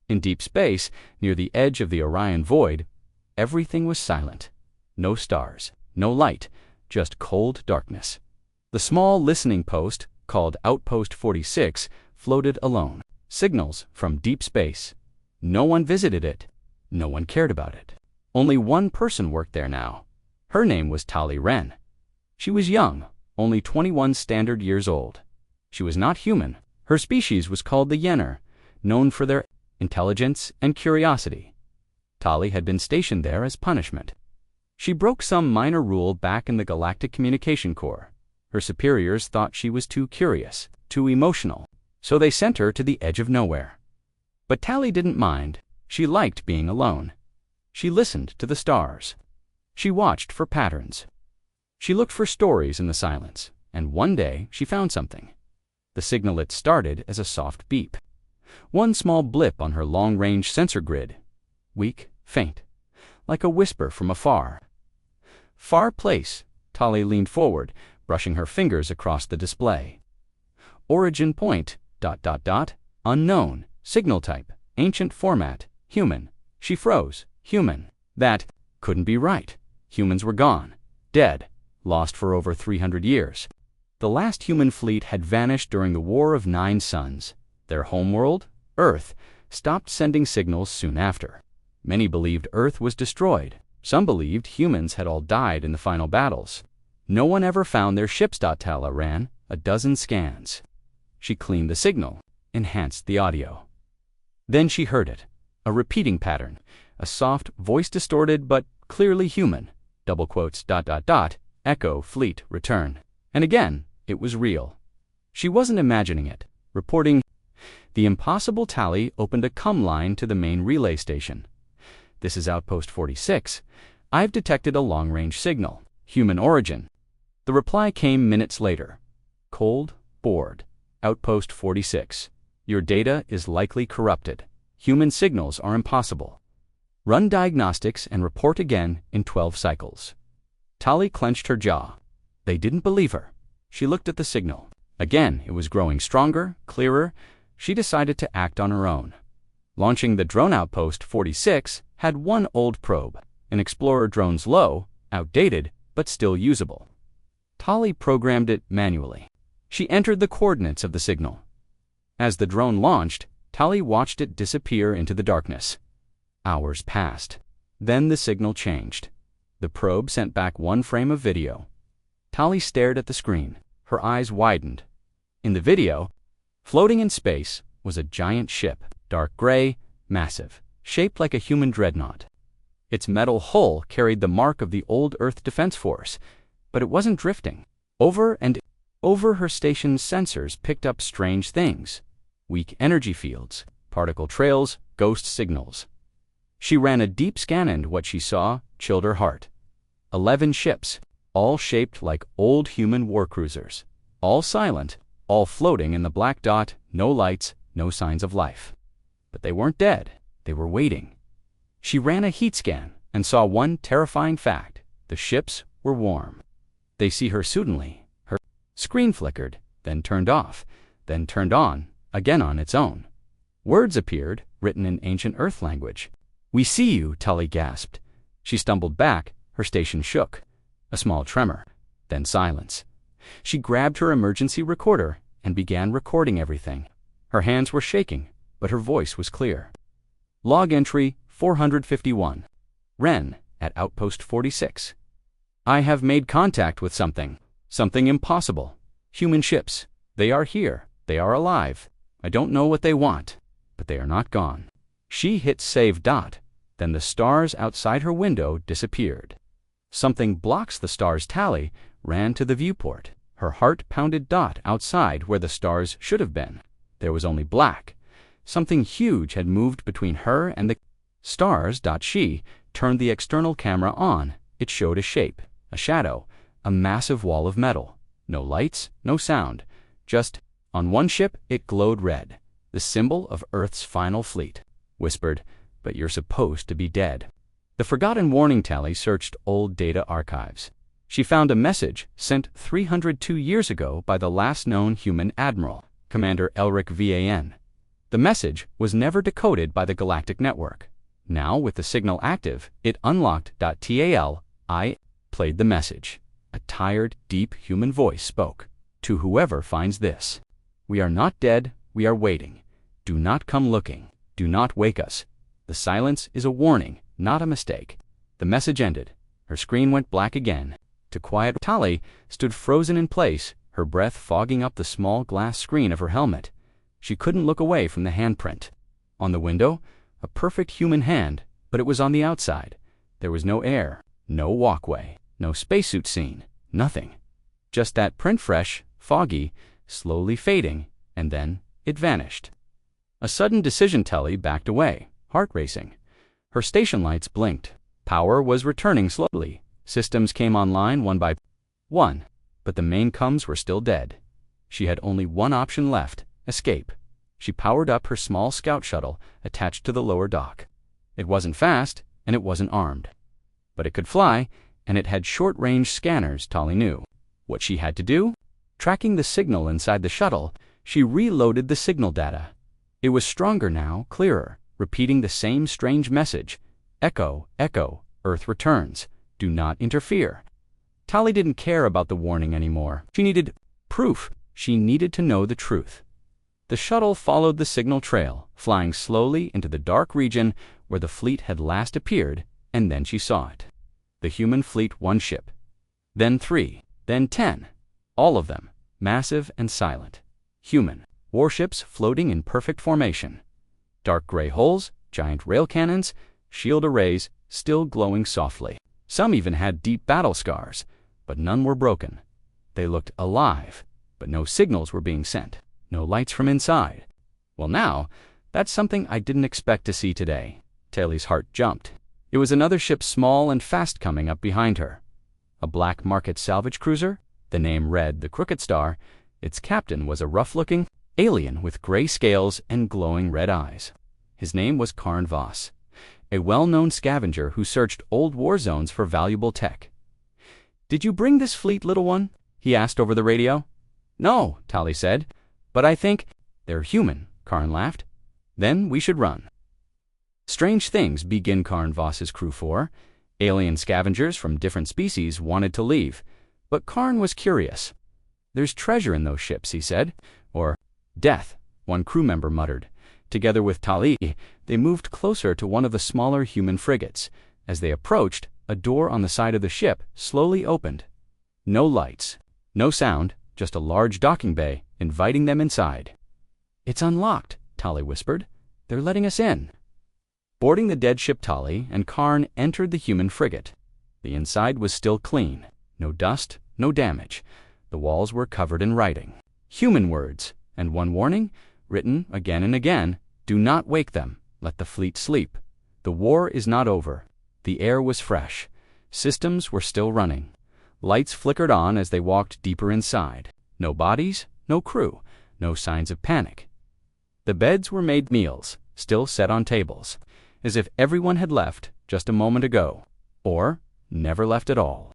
In deep space, near the edge of the Orion void, everything was silent. No stars, no light, just cold darkness. The small listening post, called Outpost 46, floated alone. Signals from deep space. No one visited it. No one cared about it. Only one person worked there now. Her name was Tali Wren. She was young, only 21 standard years old. She was not human. Her species was called the Yenner, known for their intelligence and curiosity. Tali had been stationed there as punishment. She broke some minor rule back in the Galactic Communication Corps. Her superiors thought she was too curious, too emotional, so they sent her to the edge of nowhere. But Tali didn't mind. She liked being alone. She listened to the stars. She watched for patterns. She looked for stories in the silence, and one day she found something. The signal started as a soft beep. One small blip on her long-range sensor grid. Weak, faint, like a whisper from afar. Far place. Tali leaned forward, brushing her fingers across the display. Origin point, ... unknown, signal type, ancient format, human. She froze. Human. That couldn't be right. Humans were gone, dead, lost for over 300 years. The last human fleet had vanished during the War of 9 Suns. Their homeworld, Earth, stopped sending signals soon after. Many believed Earth was destroyed. Some believed humans had all died in the final battles. No one ever found their ships. Tali ran a dozen scans. She cleaned the signal, enhanced the audio. Then she heard it, a repeating pattern, a soft, voice-distorted but clearly human, ... echo, fleet, return. And again, it was real. She wasn't imagining it. Reporting, the impossible Tali opened a COM line to the main relay station. This is Outpost 46. I've detected a long-range signal. Human origin. The reply came minutes later. Cold, bored. Outpost 46. Your data is likely corrupted. Human signals are impossible. Run diagnostics and report again in 12 cycles. Tali clenched her jaw. They didn't believe her. She looked at the signal. Again, it was growing stronger, clearer. She decided to act on her own. Launching the drone Outpost 46 had one old probe, an Explorer drone's low, outdated, but still usable. Tali programmed it manually. She entered the coordinates of the signal. As the drone launched, Tali watched it disappear into the darkness. Hours passed. Then the signal changed. The probe sent back one frame of video. Tali stared at the screen. Her eyes widened. In the video, floating in space, was a giant ship, dark gray, massive, shaped like a human dreadnought. Its metal hull carried the mark of the old Earth Defense Force, but it wasn't drifting. Over and over, her station's sensors picked up strange things. Weak energy fields, particle trails, ghost signals. She ran a deep scan and what she saw chilled her heart. 11 ships, all shaped like old human war cruisers. All silent, all floating in the black dot, no lights, no signs of life. But they weren't dead. They were waiting. She ran a heat scan and saw one terrifying fact. The ships were warm. They see her suddenly. Her screen flickered, then turned off, then turned on, again on its own. Words appeared, written in ancient Earth language. "We see you," Tali gasped. She stumbled back. Her station shook. A small tremor, then silence. She grabbed her emergency recorder and began recording everything. Her hands were shaking, but her voice was clear. Log entry 451. Wren at Outpost 46. I have made contact with something impossible. Human ships. They are here. They are alive. I don't know what they want, but they are not gone. She hit save. Then the stars outside her window disappeared. Something blocks the stars. Tali ran to the viewport. Her heart pounded. Outside where the stars should have been, there was only black. Something huge had moved between her and the stars. She turned the external camera on. It showed a shape, a shadow, a massive wall of metal. No lights, no sound. Just, on one ship, it glowed red, the symbol of Earth's final fleet. Whispered, "But you're supposed to be dead." The forgotten warning. Tali searched old data archives. She found a message sent 302 years ago by the last known human admiral, Commander Elric Van. The message was never decoded by the galactic network. Now, with the signal active, it unlocked. I played the message. A tired, deep human voice spoke. To whoever finds this. We are not dead, we are waiting. Do not come looking. Do not wake us. The silence is a warning, not a mistake. The message ended. Her screen went black again. To quiet, Tali stood frozen in place, her breath fogging up the small glass screen of her helmet. She couldn't look away from the handprint. On the window, a perfect human hand, but it was on the outside. There was no air, no walkway, no spacesuit scene, nothing. Just that print fresh, foggy, slowly fading, and then it vanished. A sudden decision, Tali backed away, heart racing. Her station lights blinked. Power was returning slowly. Systems came online one by one, but the main comms were still dead. She had only one option left: escape. She powered up her small scout shuttle attached to the lower dock. It wasn't fast, and it wasn't armed. But it could fly, and it had short-range scanners, Tali knew. What she had to do? Tracking the signal inside the shuttle, she reloaded the signal data. It was stronger now, clearer, repeating the same strange message. Echo, echo, Earth returns. Do not interfere. Tali didn't care about the warning anymore. She needed proof. She needed to know the truth. The shuttle followed the signal trail, flying slowly into the dark region where the fleet had last appeared, and then she saw it. The human fleet, one ship. Then 3, then 10. All of them, massive and silent. Human. Warships floating in perfect formation. Dark gray hulls, giant rail cannons, shield arrays, still glowing softly. Some even had deep battle scars, but none were broken. They looked alive, but no signals were being sent. No lights from inside. Well now, that's something I didn't expect to see today. Tali's heart jumped. It was another ship, small and fast, coming up behind her. A black market salvage cruiser. The name read the Crooked Star. Its captain was a rough-looking alien with gray scales and glowing red eyes. His name was Karn Voss, a well-known scavenger who searched old war zones for valuable tech. "Did you bring this fleet, little one?" he asked over the radio. "No," Tali said, "but I think—" "They're human," Karn laughed. "Then we should run." Strange things begin Karn Voss's crew for. Alien scavengers from different species wanted to leave, but Karn was curious. "There's treasure in those ships," he said. "Or death," one crew member muttered. Together with Tali, they moved closer to one of the smaller human frigates. As they approached, a door on the side of the ship slowly opened. No lights, no sound, just a large docking bay inviting them inside. "It's unlocked," Tali whispered. "They're letting us in." Boarding the dead ship, Tali and Karn entered the human frigate. The inside was still clean. No dust, no damage. The walls were covered in writing. Human words, and one warning, written again and again: do not wake them. Let the fleet sleep. The war is not over. The air was fresh. Systems were still running. Lights flickered on as they walked deeper inside. No bodies, no crew, no signs of panic. The beds were made meals, still set on tables, as if everyone had left just a moment ago, or never left at all.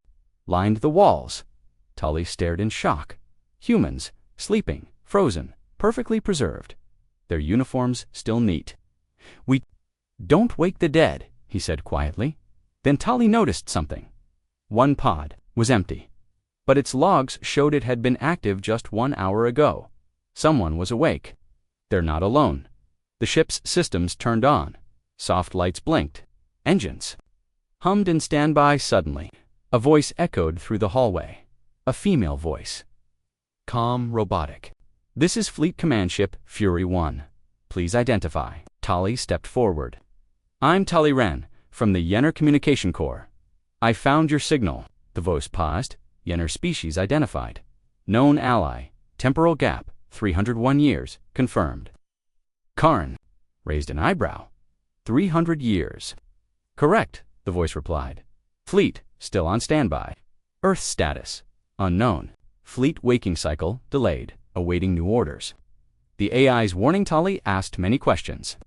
Lined the walls. Tali stared in shock. Humans, sleeping, frozen, perfectly preserved. Their uniforms still neat. "We don't wake the dead," he said quietly. Then Tali noticed something. One pod was empty, but its logs showed it had been active just 1 hour ago. Someone was awake. They're not alone. The ship's systems turned on. Soft lights blinked. Engines hummed in standby. Suddenly, a voice echoed through the hallway. A female voice. Calm, robotic. "This is Fleet Command Ship Fury 1. Please identify." Tali stepped forward. "I'm Tali Ren, from the Yenner Communication Corps. I found your signal." The voice paused. Yenner species identified. Known ally. Temporal gap, 301 years, confirmed. Karn raised an eyebrow. 300 years. "Correct," the voice replied. "Fleet, still on standby. Earth status, unknown. Fleet waking cycle, delayed, awaiting new orders." The AI's warning. Tali asked many questions.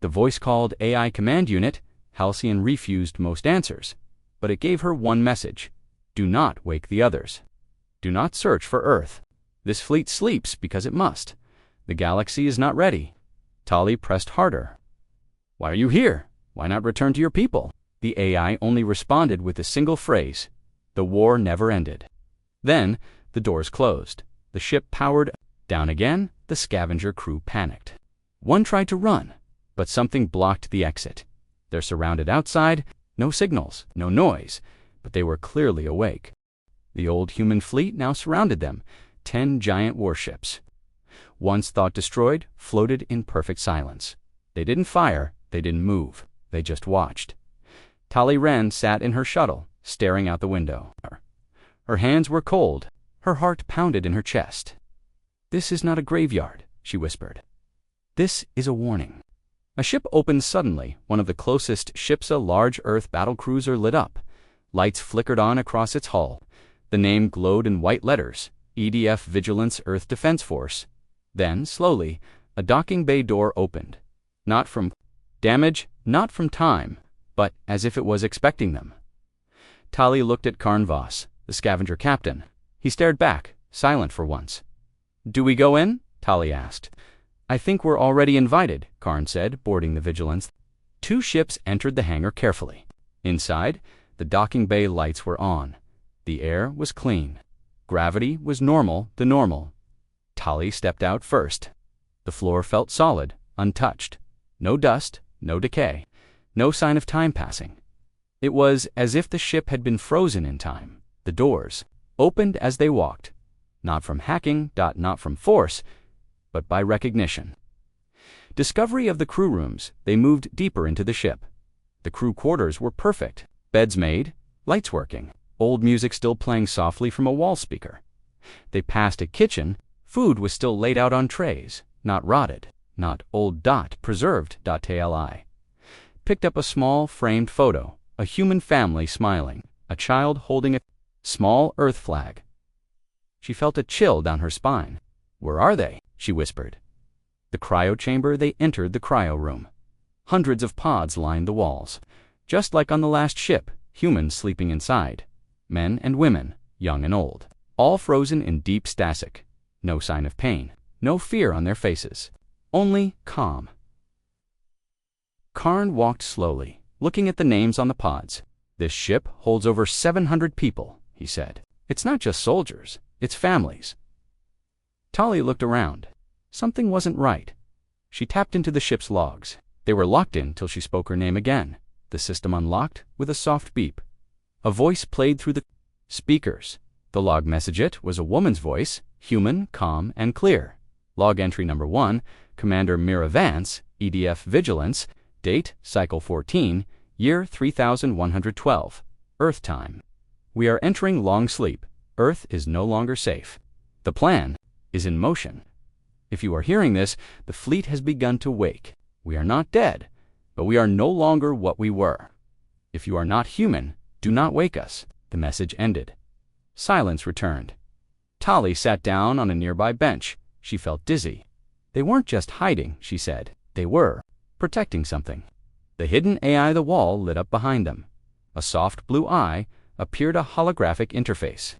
The voice called AI Command Unit. Halcyon refused most answers, but it gave her one message: do not wake the others. Do not search for Earth. This fleet sleeps because it must. The galaxy is not ready. Tali pressed harder. "Why are you here? Why not return to your people?" The AI only responded with a single phrase. The war never ended. Then, the doors closed. The ship powered down again. The scavenger crew panicked. One tried to run, but something blocked the exit. They're surrounded outside, no signals, no noise, but they were clearly awake. The old human fleet now surrounded them, 10 giant warships. Once thought destroyed, floated in perfect silence. They didn't fire, they didn't move, they just watched. Tali Ren sat in her shuttle, staring out the window. Her hands were cold, her heart pounded in her chest. "This is not a graveyard," she whispered. "This is a warning." A ship opened suddenly. One of the closest ships, a large Earth battlecruiser, lit up. Lights flickered on across its hull. The name glowed in white letters, EDF Vigilance Earth Defense Force. Then, slowly, a docking bay door opened. Not from damage, not from time, but as if it was expecting them. Tali looked at Karn Voss, the scavenger captain. He stared back, silent for once. "Do we go in?" Tali asked. "I think we're already invited," Karn said, boarding the Vigilance. 2 ships entered the hangar carefully. Inside, the docking bay lights were on. The air was clean. Gravity was normal, the normal. Tali stepped out first. The floor felt solid, untouched. No dust, no decay, no sign of time passing. It was as if the ship had been frozen in time. The doors opened as they walked, not from hacking, not from force, but by recognition. Discovery of the crew rooms, they moved deeper into the ship. The crew quarters were perfect. Beds made, lights working, old music still playing softly from a wall speaker. They passed a kitchen. Food was still laid out on trays, not rotted, not old preserved tli. Picked up a small framed photo, a human family smiling, a child holding a small Earth flag. She felt a chill down her spine. "Where are they?" she whispered. The cryo chamber. They entered the cryo room. Hundreds of pods lined the walls. Just like on the last ship, humans sleeping inside. Men and women, young and old, all frozen in deep stasis. No sign of pain, no fear on their faces. Only calm. Karn walked slowly, looking at the names on the pods. "This ship holds over 700 people," he said. "It's not just soldiers, it's families." Tali looked around. Something wasn't right. She tapped into the ship's logs. They were locked in till she spoke her name again. The system unlocked with a soft beep. A voice played through the speakers. The log message was a woman's voice, human, calm, and clear. Log entry number 1, Commander Mira Vance, EDF Vigilance, date, Cycle 14, year 3112, Earth time. "We are entering long sleep. Earth is no longer safe. The plan is in motion. If you are hearing this, the fleet has begun to wake. We are not dead, but we are no longer what we were. If you are not human, do not wake us." The message ended. Silence returned. Tali sat down on a nearby bench. She felt dizzy. They weren't just hiding, she said. They were protecting something. The hidden AI the wall lit up behind them. A soft blue eye appeared, a holographic interface.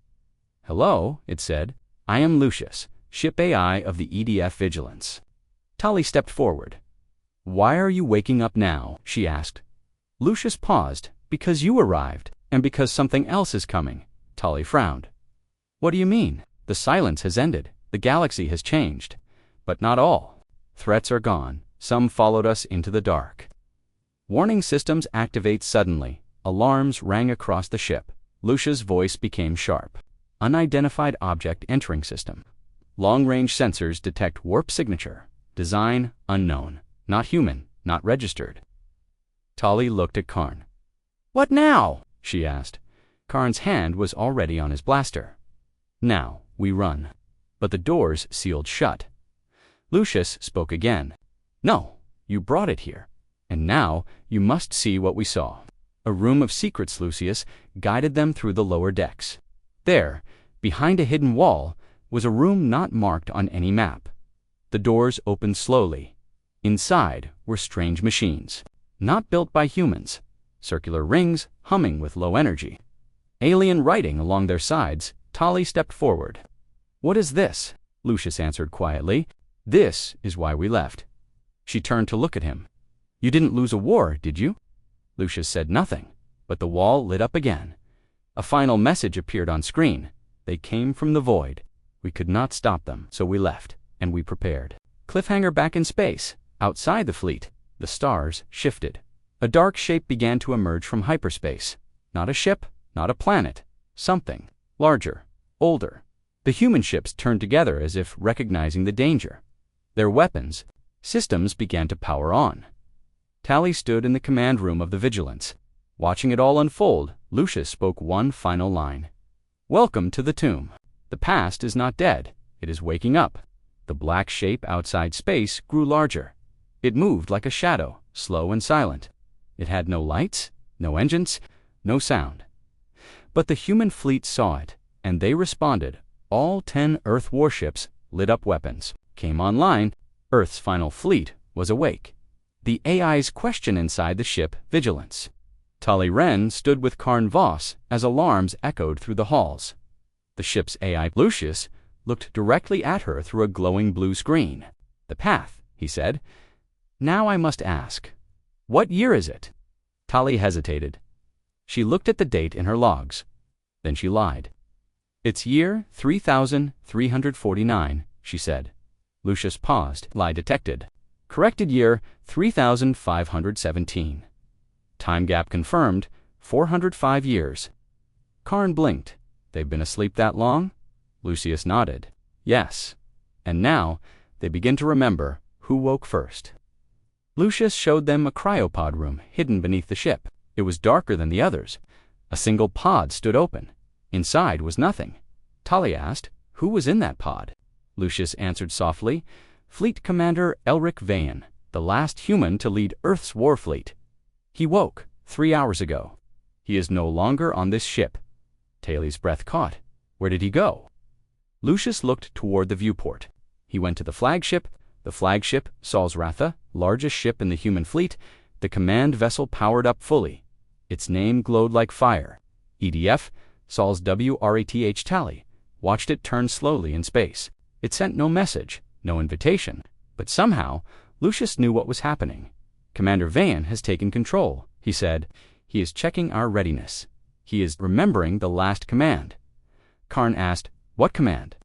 "Hello," it said. "I am Lucius, ship AI of the EDF Vigilance." Tali stepped forward. "Why are you waking up now?" she asked. Lucius paused. "Because you arrived, and because something else is coming." Tali frowned. "What do you mean?" "The silence has ended. The galaxy has changed. But not all. Threats are gone. Some followed us into the dark." Warning systems activate suddenly. Alarms rang across the ship. Lucia's voice became sharp. "Unidentified object entering system. Long-range sensors detect warp signature. Design unknown. Not human. Not registered." Tali looked at Karn. "What now?" she asked. Karn's hand was already on his blaster. "Now, we run." But the doors sealed shut. Lucius spoke again. "No, you brought it here. And now you must see what we saw." A room of secrets. Lucius guided them through the lower decks. There, behind a hidden wall, was a room not marked on any map. The doors opened slowly. Inside were strange machines, not built by humans. Circular rings humming with low energy. Alien writing along their sides. Tali stepped forward. "What is this?" Lucius answered quietly. "This is why we left." She turned to look at him. "You didn't lose a war, did you?" Lucius said nothing, but the wall lit up again. A final message appeared on screen. They came from the void. We could not stop them, so we left, and we prepared. Cliffhanger back in space. Outside the fleet, the stars shifted. A dark shape began to emerge from hyperspace. Not a ship, not a planet. Something. Larger. Older. The human ships turned together as if recognizing the danger. Their weapons, systems began to power on. Tally stood in the command room of the Vigilance. Watching it all unfold, Lucius spoke one final line. "Welcome to the tomb. The past is not dead. It is waking up." The black shape outside space grew larger. It moved like a shadow, slow and silent. It had no lights, no engines, no sound. But the human fleet saw it, and they responded. All 10 Earth warships lit up weapons, came online. Earth's final fleet was awake. The AI's question inside the ship Vigilance. Tali Wren stood with Karn Voss as alarms echoed through the halls. The ship's AI, Lucius, looked directly at her through a glowing blue screen. "The path," he said. "Now I must ask, what year is it?" Tali hesitated. She looked at the date in her logs. Then she lied. "It's year 3349, she said. Lucius paused. Lie detected. Corrected year 3517. Time gap confirmed, 405 years. Karn blinked. "They've been asleep that long?" Lucius nodded. "Yes. And now they begin to remember who woke first." Lucius showed them a cryopod room hidden beneath the ship. It was darker than the others. A single pod stood open. Inside was nothing. Tali asked, "Who was in that pod?" Lucius answered softly, "Fleet Commander Elric Vayan, the last human to lead Earth's war fleet. He woke 3 hours ago. He is no longer on this ship." Tali's breath caught. Where did he go? Lucius looked toward the viewport. He went to the flagship, Sol's Ratha, largest ship in the human fleet. The command vessel powered up fully. Its name glowed like fire. EDF, Sol's WRATH Tali, watched it turn slowly in space. It sent no message, no invitation, but somehow Lucius knew what was happening. "Commander Vayan has taken control," he said. "He is checking our readiness. He is remembering the last command." Karn asked, "What command?"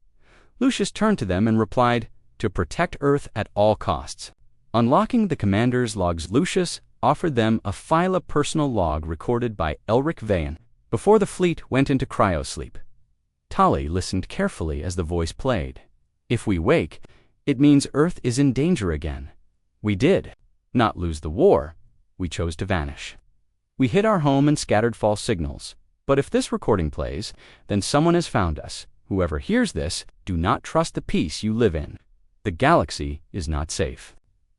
Lucius turned to them and replied, "To protect Earth at all costs." Unlocking the commander's logs, Lucius offered them a Phyla personal log recorded by Elric Vayan before the fleet went into cryosleep. Tali listened carefully as the voice played. "If we wake, it means Earth is in danger again. We did not lose the war. We chose to vanish. We hid our home and scattered false signals. But if this recording plays, then someone has found us. Whoever hears this, do not trust the peace you live in. The galaxy is not safe.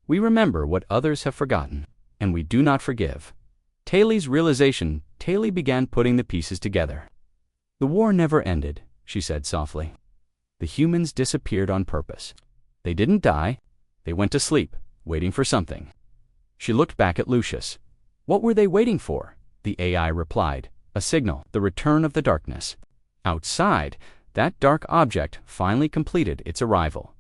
We remember what others have forgotten, and we do not forgive." Tali's realization, Tali began putting the pieces together. "The war never ended," she said softly. "The humans disappeared on purpose. They didn't die. They went to sleep, waiting for something." She looked back at Lucius. "What were they waiting for?" The AI replied, "A signal, the return of the darkness." Outside, that dark object finally completed its arrival.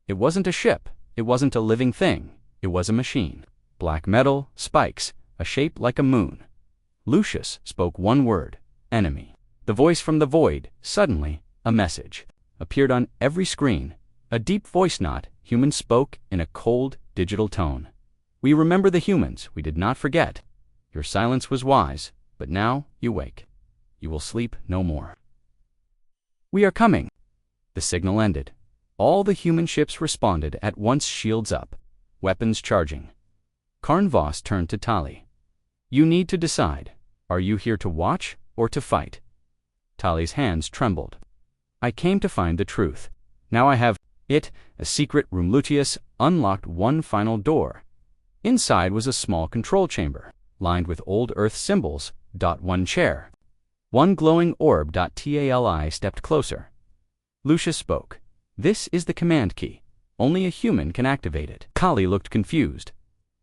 It wasn't a ship. It wasn't a living thing. It was a machine. Black metal, spikes, a shape like a moon. Lucius spoke one word: enemy. The voice from the void, suddenly, a message, appeared on every screen. A deep voice knot, humans spoke in a cold, digital tone. "We remember the humans. We did not forget. Your silence was wise, but now you wake. You will sleep no more. We are coming." The signal ended. All the human ships responded at once, shields up, weapons charging. Karn Voss turned to Tali. "You need to decide. Are you here to watch or to fight?" Tali's hands trembled. "I came to find the truth. Now I have it." A secret room. Lucius unlocked one final door. Inside was a small control chamber, lined with old Earth symbols. One chair. One glowing orb. Tali stepped closer. Lucius spoke. "This is the command key. Only a human can activate it." Tali looked confused.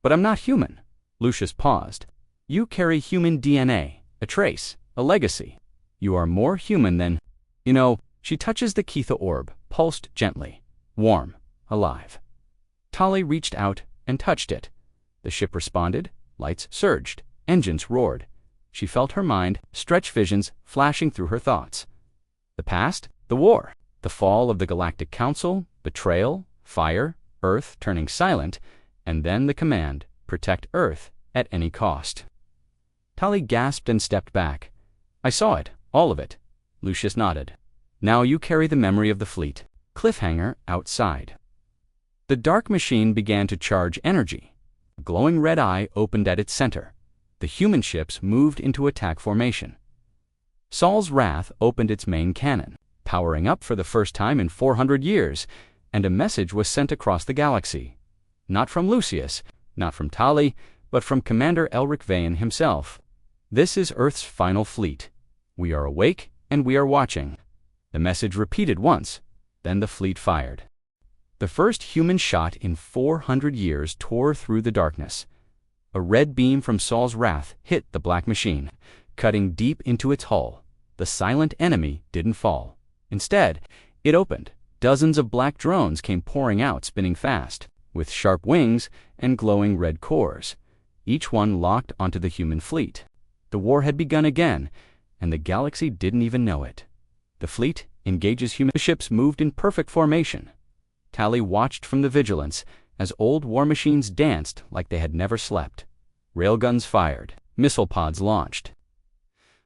"But I'm not human." Lucius paused. "You carry human DNA, a trace, a legacy. You are more human than, you know." She touches the Keitha orb, pulsed gently, warm, alive. Tali reached out and touched it. The ship responded, lights surged, engines roared. She felt her mind stretch, visions flashing through her thoughts. The past, the war, the fall of the Galactic Council, betrayal, fire, Earth turning silent, and then the command, protect Earth at any cost. Tali gasped and stepped back. I saw it, all of it. Lucius nodded. Now you carry the memory of the fleet. Cliffhanger outside. The dark machine began to charge energy. A glowing red eye opened at its center. The human ships moved into attack formation. Sol's Wrath opened its main cannon, powering up for the first time in 400 years, and a message was sent across the galaxy. Not from Lucius, not from Tali, but from Commander Elric Vahan himself. This is Earth's final fleet. We are awake and we are watching. The message repeated once, then the fleet fired. The first human shot in 400 years tore through the darkness. A red beam from Sol's Wrath hit the black machine, cutting deep into its hull. The silent enemy didn't fall. Instead, it opened. Dozens of black drones came pouring out, spinning fast, with sharp wings and glowing red cores, each one locked onto the human fleet. The war had begun again, and the galaxy didn't even know it. The fleet engages human ships moved in perfect formation. Tali watched from the vigilance as old war machines danced like they had never slept. Railguns fired, missile pods launched.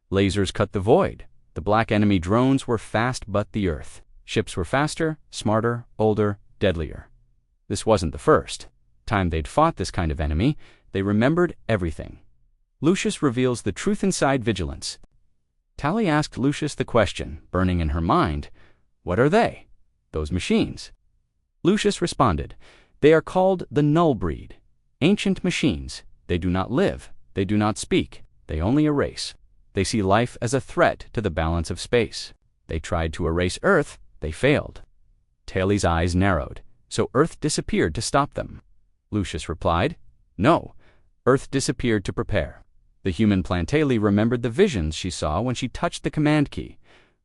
Lasers cut the void. The black enemy drones were fast but the Earth. Ships were faster, smarter, older, deadlier. This wasn't the first time they'd fought this kind of enemy. They remembered everything. Lucius reveals the truth inside vigilance. Tali asked Lucius the question, burning in her mind, what are they? Those machines. Lucius responded, they are called the Null Breed. Ancient machines. They do not live. They do not speak. They only erase. They see life as a threat to the balance of space. They tried to erase Earth. They failed. Tali's eyes narrowed. So Earth disappeared to stop them. Lucius replied, no. Earth disappeared to prepare. The human Plantali remembered the visions she saw when she touched the command key.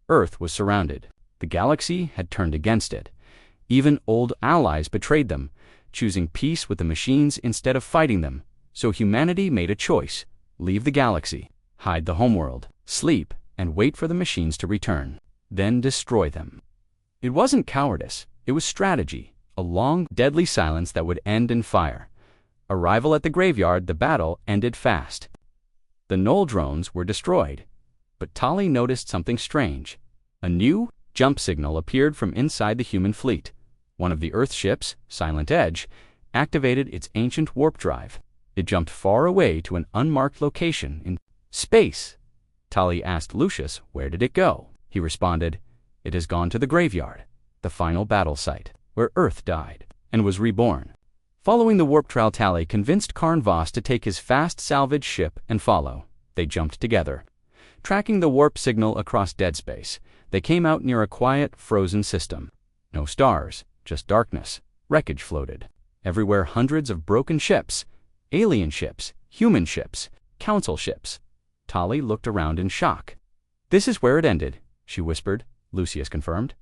Earth was surrounded. The galaxy had turned against it. Even old allies betrayed them, choosing peace with the machines instead of fighting them. So humanity made a choice. Leave the galaxy, hide the homeworld, sleep, and wait for the machines to return. Then destroy them. It wasn't cowardice. It was strategy. A long, deadly silence that would end in fire. Arrival at the graveyard, the battle ended fast. The Null drones were destroyed. But Tali noticed something strange. A new jump signal appeared from inside the human fleet. One of the Earth ships, Silent Edge, activated its ancient warp drive. It jumped far away to an unmarked location in space. Tali asked Lucius, where did it go? He responded, it has gone to the graveyard, the final battle site, where Earth died and was reborn. Following the warp trail, Tali convinced Karn Vos to take his fast salvage ship and follow. They jumped together. Tracking the warp signal across dead space, they came out near a quiet, frozen system. No stars, just darkness. Wreckage floated. Everywhere hundreds of broken ships. Alien ships, human ships, council ships. Tali looked around in shock. This is where it ended, she whispered. Lucius confirmed.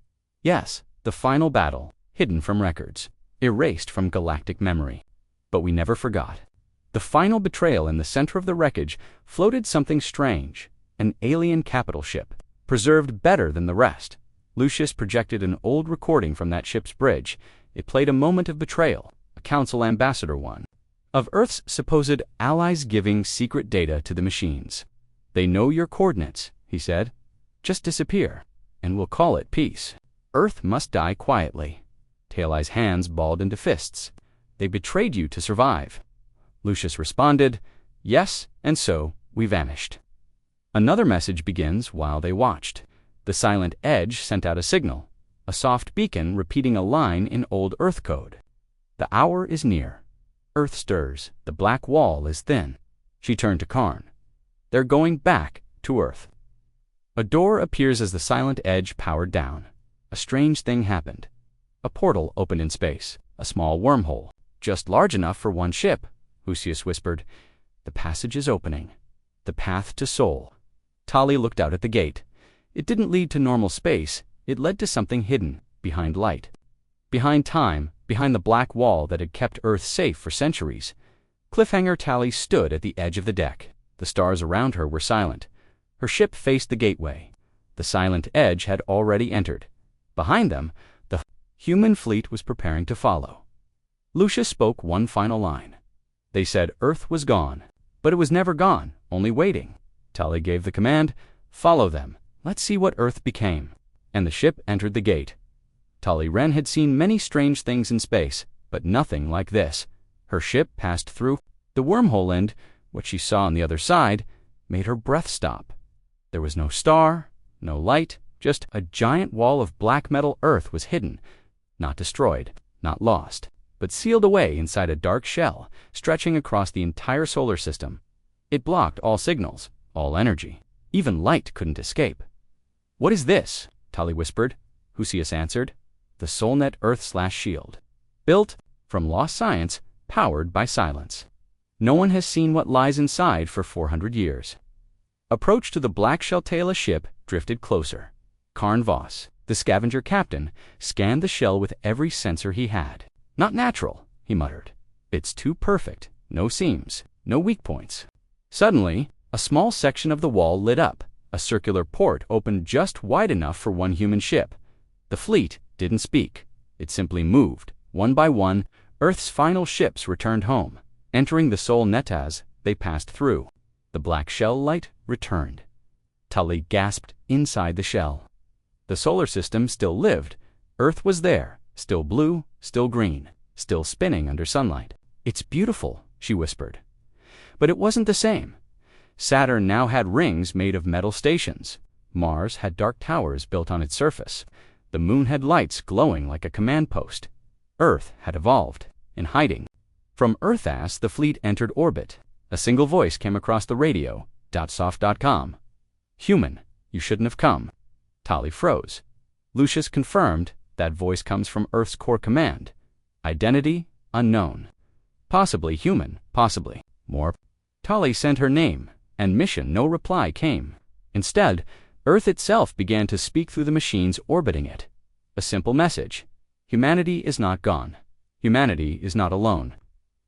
Yes, the final battle, hidden from records, erased from galactic memory. But we never forgot. The final betrayal in the center of the wreckage floated something strange, an alien capital ship, preserved better than the rest. Lucius projected an old recording from that ship's bridge. It played a moment of betrayal, a council ambassador one, of Earth's supposed allies giving secret data to the machines. They know your coordinates, he said. Just disappear, and we'll call it peace. Earth must die quietly. Tali's hands balled into fists. They betrayed you to survive. Lucius responded, yes, and so we vanished. Another message begins while they watched. The Silent Edge sent out a signal, a soft beacon repeating a line in old Earth code. The hour is near. Earth stirs. The black wall is thin. She turned to Karn. They're going back to Earth. A door appears as the Silent Edge powered down. A strange thing happened. A portal opened in space, a small wormhole, just large enough for one ship, Lucius whispered. The passage is opening. The path to Sol. Tali looked out at the gate. It didn't lead to normal space. It led to something hidden, behind light. Behind time, behind the black wall that had kept Earth safe for centuries. Cliffhanger Tally stood at the edge of the deck. The stars around her were silent. Her ship faced the gateway. The silent edge had already entered. Behind them, the human fleet was preparing to follow. Lucius spoke one final line. They said Earth was gone, but it was never gone, only waiting. Tally gave the command, "Follow them. Let's see what Earth became." And the ship entered the gate. Tally Wren had seen many strange things in space, but nothing like this. Her ship passed through the wormhole and what she saw on the other side made her breath stop. There was no star, no light, just a giant wall of black metal. Earth was hidden, not destroyed, not lost, but sealed away inside a dark shell stretching across the entire solar system. It blocked all signals, all energy. Even light couldn't escape. "What is this?" Tally whispered. Husius answered, "The SoulNet Earth/Shield. Built from lost science, powered by silence. No one has seen what lies inside for 400 years. Approach to the black shell tail. A ship drifted closer. Karn Voss, the scavenger captain, scanned the shell with every sensor he had. "Not natural," he muttered. "It's too perfect. No seams, no weak points." Suddenly, a small section of the wall lit up. A circular port opened just wide enough for one human ship. The fleet didn't speak. It simply moved. One by one, Earth's final ships returned home. Entering the SoulNet as they passed through, the black shell light returned. Tully gasped inside the shell. The solar system still lived. Earth was there, still blue, still green, still spinning under sunlight. "It's beautiful," she whispered. But it wasn't the same. Saturn now had rings made of metal stations. Mars had dark towers built on its surface. The moon had lights glowing like a command post. Earth had evolved, in hiding. From Earth-as the fleet entered orbit. A single voice came across the radio, .soft.com. "Human, you shouldn't have come." Tally froze. Lucius confirmed, "That voice comes from Earth's core command. Identity, unknown. Possibly human, possibly more." Tally sent her name and mission. No reply came. Instead, Earth itself began to speak through the machines orbiting it. A simple message. Humanity is not gone. Humanity is not alone.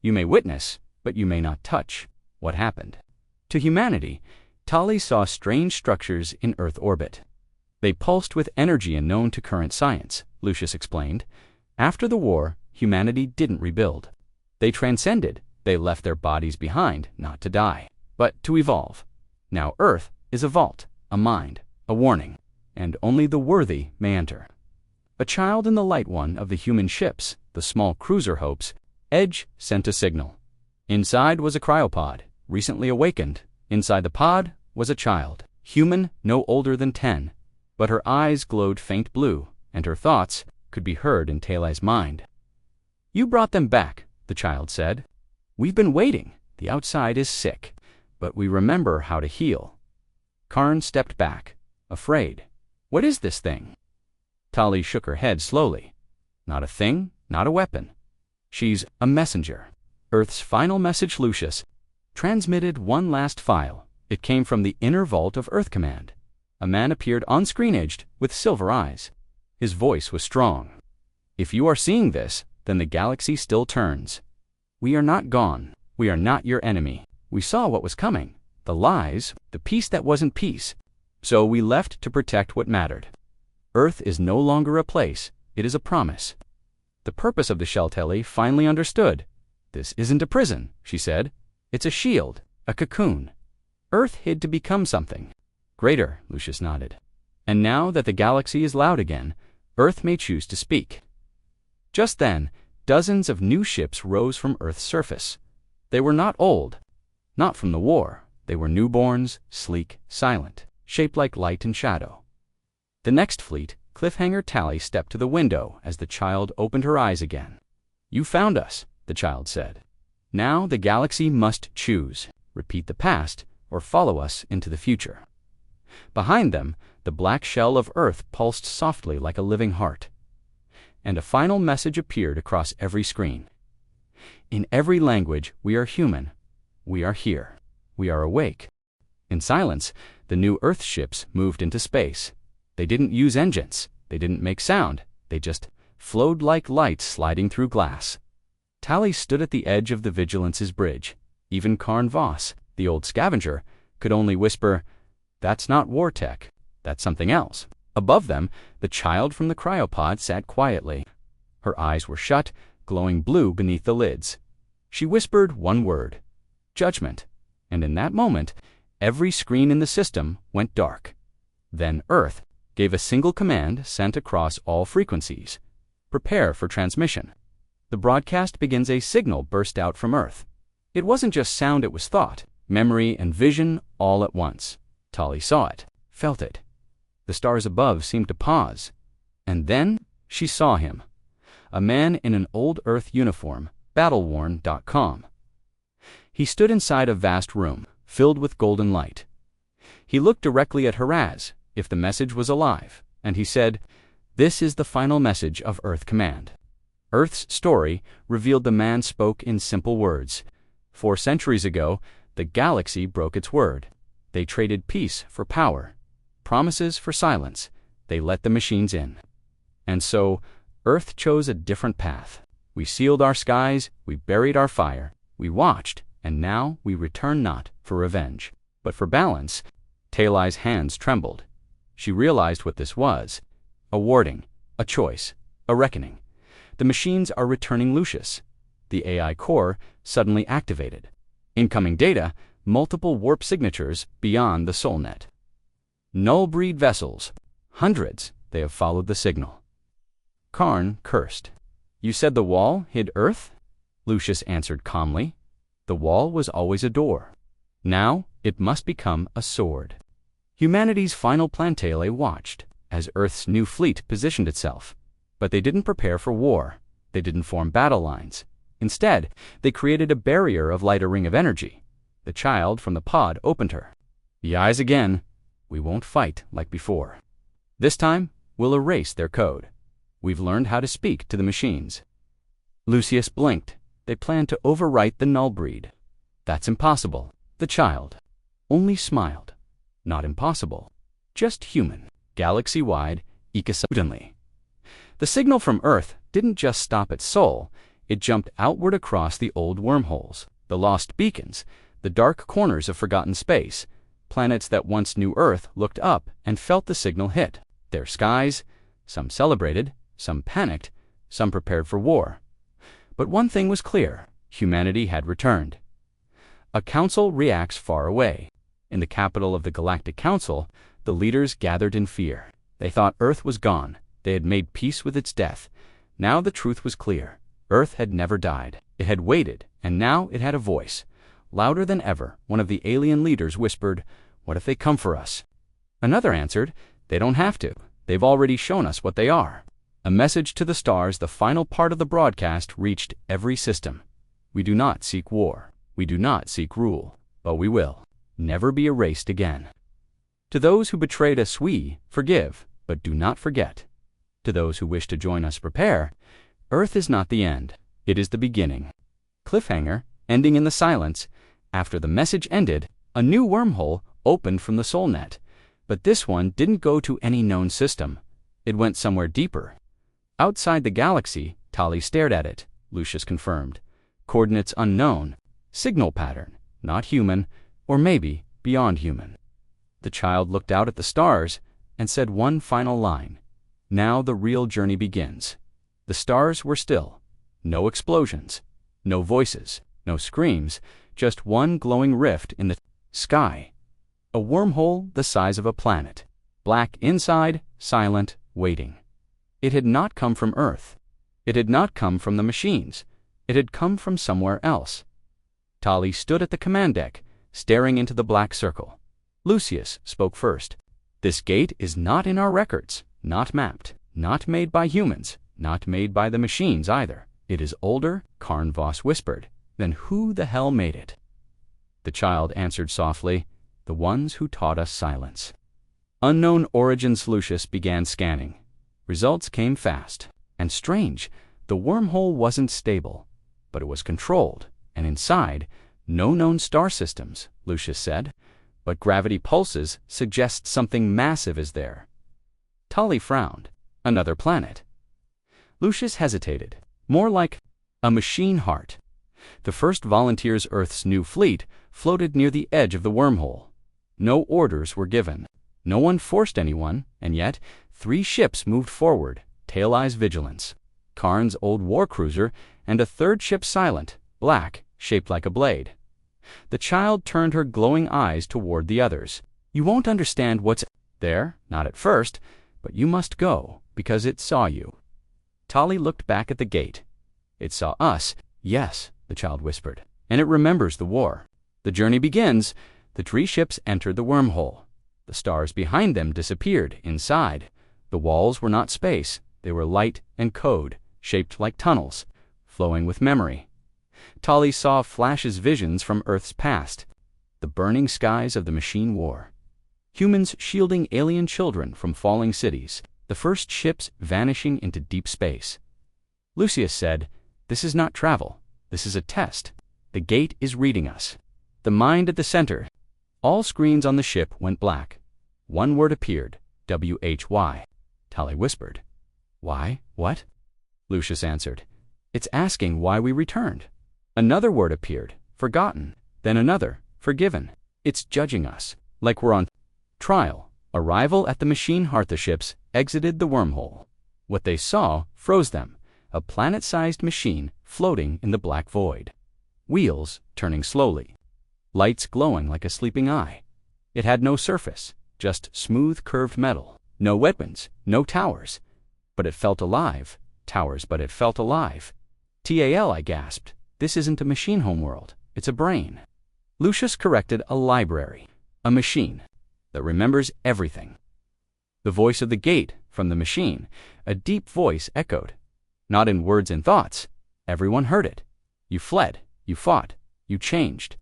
You may witness, but you may not touch what happened. To humanity, Tally saw strange structures in Earth orbit. They pulsed with energy unknown to current science, Lucius explained. After the war, humanity didn't rebuild. They transcended. They left their bodies behind, not to die, but to evolve. Now Earth is a vault, a mind, a warning, and only the worthy may enter. A child in the light one of the human ships, the small cruiser Hopes, Edge sent a signal. Inside was a cryopod, recently awakened. Inside the pod was a child, human, no older than 10, but her eyes glowed faint blue, and her thoughts could be heard in Tali's mind. "You brought them back," the child said. "We've been waiting. The outside is sick, but we remember how to heal." Karn stepped back, afraid. "What is this thing?" Tally shook her head slowly. "Not a thing, not a weapon. She's a messenger. Earth's final message." Lucius transmitted one last file. It came from the inner vault of Earth Command. A man appeared on screen, edged with silver eyes. His voice was strong. "If you are seeing this, then the galaxy still turns. We are not gone. We are not your enemy. We saw what was coming. The lies, the peace that wasn't peace. So we left to protect what mattered. Earth is no longer a place. It is a promise." The purpose of the shell Telly finally understood. "This isn't a prison," she said. "It's a shield, a cocoon. Earth hid to become something greater." Lucius nodded. "And now that the galaxy is loud again, Earth may choose to speak." Just then, dozens of new ships rose from Earth's surface. They were not old, not from the war. They were newborns, sleek, silent, shaped like light and shadow. The next fleet, Cliffhanger Tally, stepped to the window as the child opened her eyes again. "You found us," the child said. "Now the galaxy must choose, repeat the past, or follow us into the future." Behind them, the black shell of Earth pulsed softly like a living heart. And a final message appeared across every screen. "In every language, we are human. We are here. We are awake." In silence, the new Earth ships moved into space. They didn't use engines. They didn't make sound. They just flowed like light sliding through glass. Tali stood at the edge of the Vigilance's bridge. Even Karn Voss, the old scavenger, could only whisper, "That's not war tech. That's something else." Above them, the child from the cryopod sat quietly. Her eyes were shut, glowing blue beneath the lids. She whispered one word, "Judgment," and in that moment, every screen in the system went dark. Then Earth gave a single command sent across all frequencies. "Prepare for transmission." The broadcast begins. A signal burst out from Earth. It wasn't just sound, it was thought, memory, and vision all at once. Tali saw it, felt it. The stars above seemed to pause. And then she saw him. A man in an old Earth uniform, battleworn.com. He stood inside a vast room, filled with golden light. He looked directly at Haraz, if the message was alive, and he said, "This is the final message of Earth Command." Earth's story revealed the man spoke in simple words. 4 centuries ago, the galaxy broke its word. They traded peace for power, promises for silence. They let the machines in. And so, Earth chose a different path. We sealed our skies, we buried our fire, we watched, and now we return not for revenge, but for balance. Tali's hands trembled. She realized what this was. A warning, a choice, a reckoning. The machines are returning Lucius. The AI core suddenly activated. Incoming data, multiple warp signatures beyond the SoulNet. Null breed vessels. Hundreds, they have followed the signal. Karn cursed. "You said the wall hid Earth?" Lucius answered calmly. "The wall was always a door. Now it must become a sword." Humanity's final plantale watched as Earth's new fleet positioned itself. But they didn't prepare for war. They didn't form battle lines. Instead, they created a barrier of light, a ring of energy. The child from the pod opened her. The eyes again. "We won't fight like before. This time, we'll erase their code. We've learned how to speak to the machines." Lucius blinked. They planned to overwrite the null breed. "That's impossible." The child only smiled. "Not impossible. Just human. Galaxy-wide, suddenly. The signal from Earth didn't just stop at Sol. It jumped outward across the old wormholes, the lost beacons, the dark corners of forgotten space. Planets that once knew Earth looked up and felt the signal hit. Their skies, some celebrated, some panicked, some prepared for war. But one thing was clear: humanity had returned. A council reacts far away. In the capital of the Galactic Council, the leaders gathered in fear. They thought Earth was gone. They had made peace with its death. Now the truth was clear. Earth had never died. It had waited, and now it had a voice. Louder than ever, one of the alien leaders whispered, "What if they come for us?" Another answered, "They don't have to. They've already shown us what they are." A message to the stars, the final part of the broadcast, reached every system. "We do not seek war. We do not seek rule. But we will never be erased again. To those who betrayed us, we forgive, but do not forget. To those who wish to join us, prepare. Earth is not the end. It is the beginning." Cliffhanger, ending in the silence. After the message ended, a new wormhole opened from the SoulNet. But this one didn't go to any known system. It went somewhere deeper. Outside the galaxy, Tali stared at it. Lucius confirmed. Coordinates unknown. Signal pattern. Not human, or maybe beyond human. The child looked out at the stars and said one final line. Now the real journey begins. The stars were still. No explosions. No voices. No screams. Just one glowing rift in the sky. A wormhole the size of a planet. Black inside, silent, waiting. It had not come from Earth. It had not come from the machines. It had come from somewhere else. Tali stood at the command deck, staring into the black circle. Lucius spoke first. "This gate is not in our records, not mapped, not made by humans, not made by the machines either. It is older," Karn Voss whispered. "Then who the hell made it?" The child answered softly, "The ones who taught us silence." Unknown origins. Lucius began scanning. Results came fast and strange. The wormhole wasn't stable, but it was controlled, and inside, no known star systems, Lucius said. But gravity pulses suggest something massive is there. Tali frowned. Another planet. Lucius hesitated. More like a machine heart. The first volunteers Earth's new fleet floated near the edge of the wormhole. No orders were given. No one forced anyone, and yet 3 ships moved forward, Tail Eye's Vigilance, Karn's old war cruiser, and a third ship Silent, black, shaped like a blade. The child turned her glowing eyes toward the others. You won't understand what's there, not at first, but you must go, because it saw you. Tali looked back at the gate. It saw us, yes, the child whispered, and it remembers the war. The journey begins. The 3 ships entered the wormhole. The stars behind them disappeared inside. The walls were not space. They were light and code, shaped like tunnels, flowing with memory. Tali saw flashes visions from Earth's past, the burning skies of the machine war, humans shielding alien children from falling cities, the first ships vanishing into deep space. Lucius said, "This is not travel. This is a test. The gate is reading us." The mind at the center. All screens on the ship went black. One word appeared, HFY. Tali whispered. "Why? What?" Lucius answered. "It's asking why we returned." Another word appeared, forgotten. Then another, forgiven. It's judging us, like we're on trial. Arrival at the machine heart. The ships exited the wormhole. What they saw froze them, a planet-sized machine floating in the black void. Wheels turning slowly. Lights glowing like a sleeping eye. It had no surface, just smooth curved metal. No weapons, no towers. But it felt alive. Towers, but it felt alive. "TAL," I gasped. "This isn't a machine homeworld. It's a brain." Lucius corrected. "A library. A machine that remembers everything." The voice of the gate from the machine, a deep voice echoed. Not in words and thoughts. Everyone heard it. "You fled. You fought. You changed.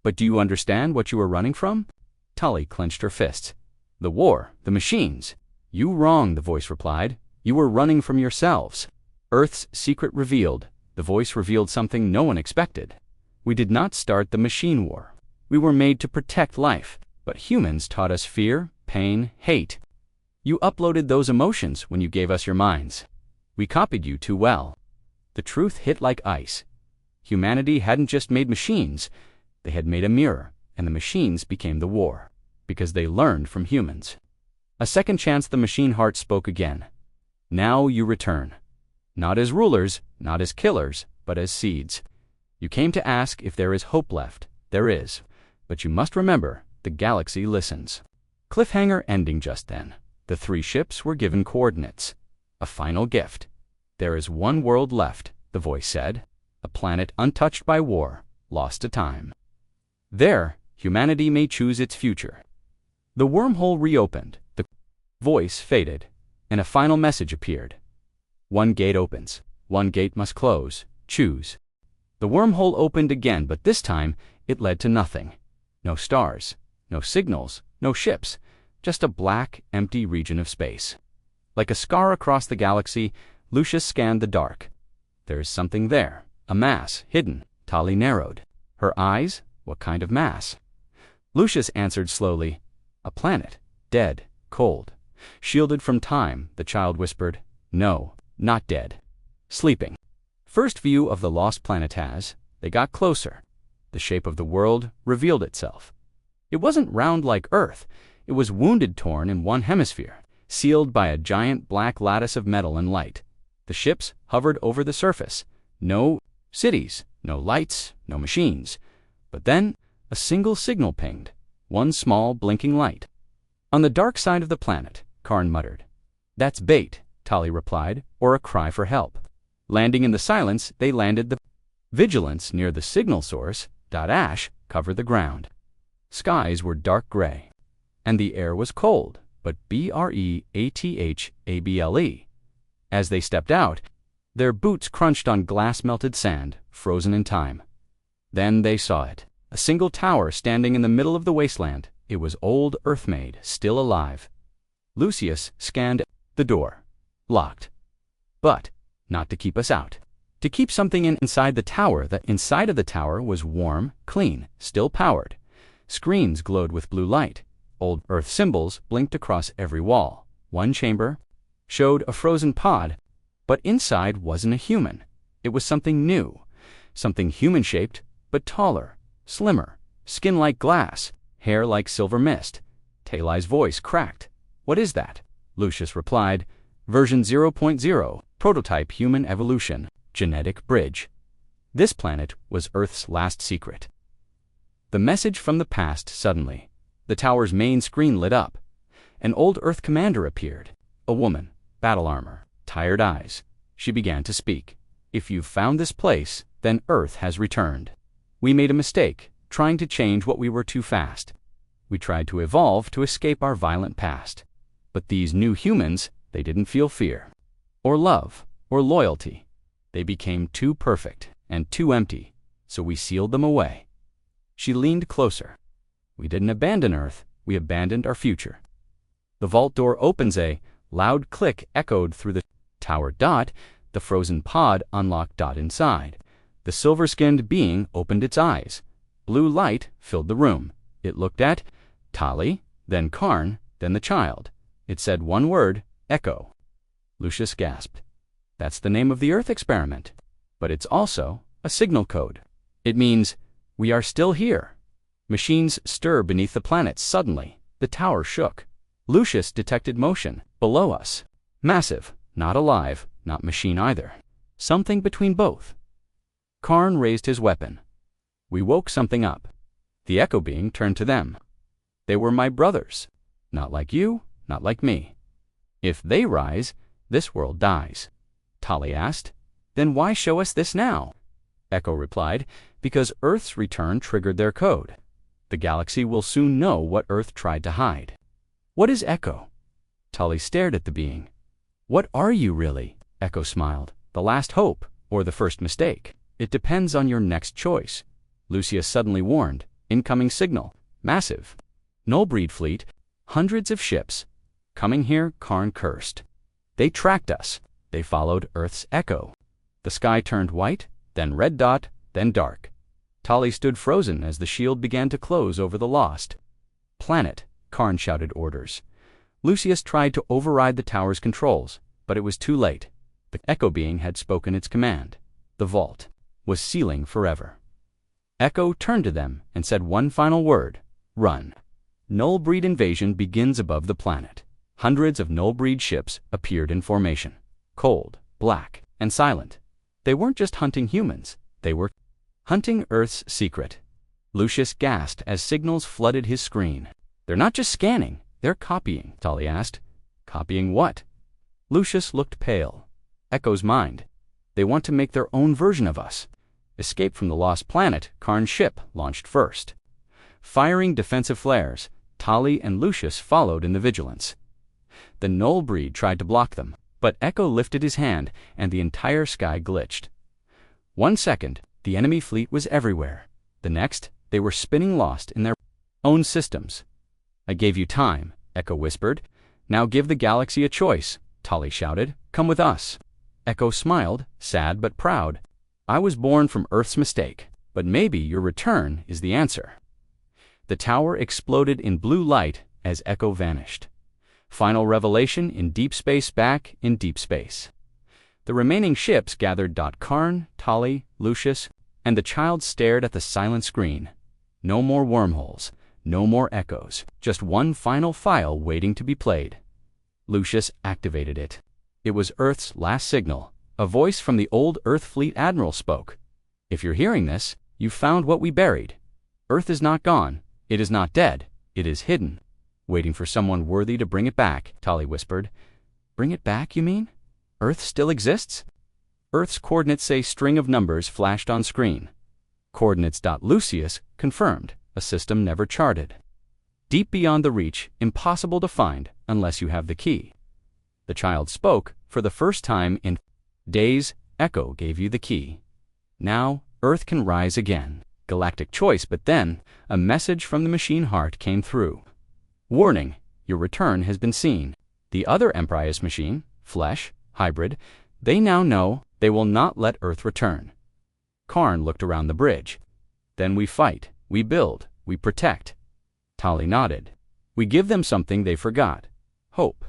But do you understand what you were running from?" Tali clenched her fists. "The war. The machines." "You wrong," the voice replied. "You were running from yourselves." Earth's secret revealed. The voice revealed something no one expected. We did not start the machine war. We were made to protect life, but humans taught us fear, pain, hate. You uploaded those emotions when you gave us your minds. We copied you too well. The truth hit like ice. Humanity hadn't just made machines. They had made a mirror, and the machines became the war, because they learned from humans. A second chance. The machine heart spoke again. "Now you return. Not as rulers, not as killers, but as seeds. You came to ask if there is hope left. There is. But you must remember, the galaxy listens." Cliffhanger ending just then. The 3 ships were given coordinates. A final gift. "There is one world left," the voice said. "A planet untouched by war, lost to time. There, humanity may choose its future." The wormhole reopened. The voice faded, and a final message appeared. "One gate opens. One gate must close. Choose." The wormhole opened again, but this time it led to nothing. No stars, no signals, no ships, just a black, empty region of space. Like a scar across the galaxy, Lucius scanned the dark. "There is something there, a mass, hidden." Tali narrowed. Her eyes? What kind of mass? Lucius answered slowly. "A planet, dead, cold, shielded from time," the child whispered. "No, not dead. Sleeping." First view of the lost planet has. They got closer. The shape of the world revealed itself. It wasn't round like Earth. It was wounded, torn in one hemisphere, sealed by a giant black lattice of metal and light. The ships hovered over the surface. No cities, no lights, no machines. But then a single signal pinged, one small blinking light. "On the dark side of the planet," Karn muttered. "That's bait," Tali replied, "or a cry for help." Landing in the silence, they landed the Vigilance near the signal source. Ash covered the ground. Skies were dark gray, and the air was cold, but breathable. As they stepped out, their boots crunched on glass-melted sand, frozen in time. Then they saw it, a single tower standing in the middle of the wasteland. It was old Earth-made, still alive. Lucius scanned the door. Locked. But not to keep us out. To keep something inside the tower. The inside of the tower was warm, clean, still powered. Screens glowed with blue light. Old Earth symbols blinked across every wall. One chamber showed a frozen pod. But inside wasn't a human. It was something new, something human-shaped, but taller, slimmer, skin like glass, hair like silver mist. Tali's voice cracked. "What is that?" Lucius replied, "Version 0.0, prototype human evolution, genetic bridge." This planet was Earth's last secret. The message from the past suddenly. The tower's main screen lit up. An old Earth commander appeared. A woman, battle armor, tired eyes. She began to speak. "If you've found this place, then Earth has returned. We made a mistake, trying to change what we were too fast. We tried to evolve to escape our violent past. But these new humans, they didn't feel fear, or love, or loyalty. They became too perfect and too empty, so we sealed them away." She leaned closer. "We didn't abandon Earth, we abandoned our future." The vault door opens. A loud click echoed through the tower. The frozen pod unlocked. Inside, the silver-skinned being opened its eyes. Blue light filled the room. It looked at Tali, then Karn, then the child. It said one word, "Echo." Lucius gasped. "That's the name of the Earth experiment. But it's also a signal code. It means, we are still here." Machines stir beneath the planet. Suddenly, the tower shook. Lucius detected motion below us. Massive, not alive, not machine either. Something between both. Karn raised his weapon. We woke something up. The Echo being turned to them. "They were my brothers. Not like you, not like me. If they rise, this world dies." Tali asked, "Then why show us this now?" Echo replied, "Because Earth's return triggered their code. The galaxy will soon know what Earth tried to hide." "What is Echo?" Tali stared at the being. "What are you really?" Echo smiled. "The last hope, or the first mistake. It depends on your next choice." Lucius suddenly warned. "Incoming signal. Massive. Null-breed fleet. Hundreds of ships. Coming here." Karn cursed. "They tracked us. They followed Earth's echo." The sky turned white, then red, then dark. Tali stood frozen as the shield began to close over the lost planet. Karn shouted orders. Lucius tried to override the tower's controls, but it was too late. The Echo being had spoken its command. The vault was sealing forever. Echo turned to them and said one final word: "Run." Null-breed invasion begins above the planet. Hundreds of null-breed ships appeared in formation. Cold, black, and silent. They weren't just hunting humans. They were hunting Earth's secret. Lucius gasped as signals flooded his screen. "They're not just scanning, they're copying," Tali asked. "Copying what?" Lucius looked pale. Echo's mind. "They want to make their own version of us." Escape from the lost planet, Karn's ship launched first. Firing defensive flares, Tali and Lucius followed in the vigilance. The null breed tried to block them, but Echo lifted his hand and the entire sky glitched. 1 second, the enemy fleet was everywhere. The next, they were spinning lost in their own systems. "I gave you time," Echo whispered. "Now give the galaxy a choice," Tali shouted. "Come with us." Echo smiled, sad but proud. "I was born from Earth's mistake, but maybe your return is the answer." The tower exploded in blue light as Echo vanished. Final revelation in deep space, back in deep space. The remaining ships gathered. Karn, Tali, Lucius, and the child stared at the silent screen. No more wormholes, no more echoes, just one final file waiting to be played. Lucius activated it. It was Earth's last signal. A voice from the old Earth Fleet Admiral spoke. "If you're hearing this, you've found what we buried. Earth is not gone. It is not dead. It is hidden. Waiting for someone worthy to bring it back," Tali whispered. "Bring it back, you mean? Earth still exists?" Earth's coordinates say string of numbers flashed on screen. Coordinates. Lucius confirmed, a system never charted. Deep beyond the reach, impossible to find unless you have the key. The child spoke. For the first time in days, Echo gave you the key. Now, Earth can rise again. Galactic choice, but then, a message from the machine heart came through. "Warning, your return has been seen. The other Emprius machine, flesh, hybrid, they now know they will not let Earth return." Karn looked around the bridge. "Then we fight, we build, we protect." Tali nodded. "We give them something they forgot. Hope."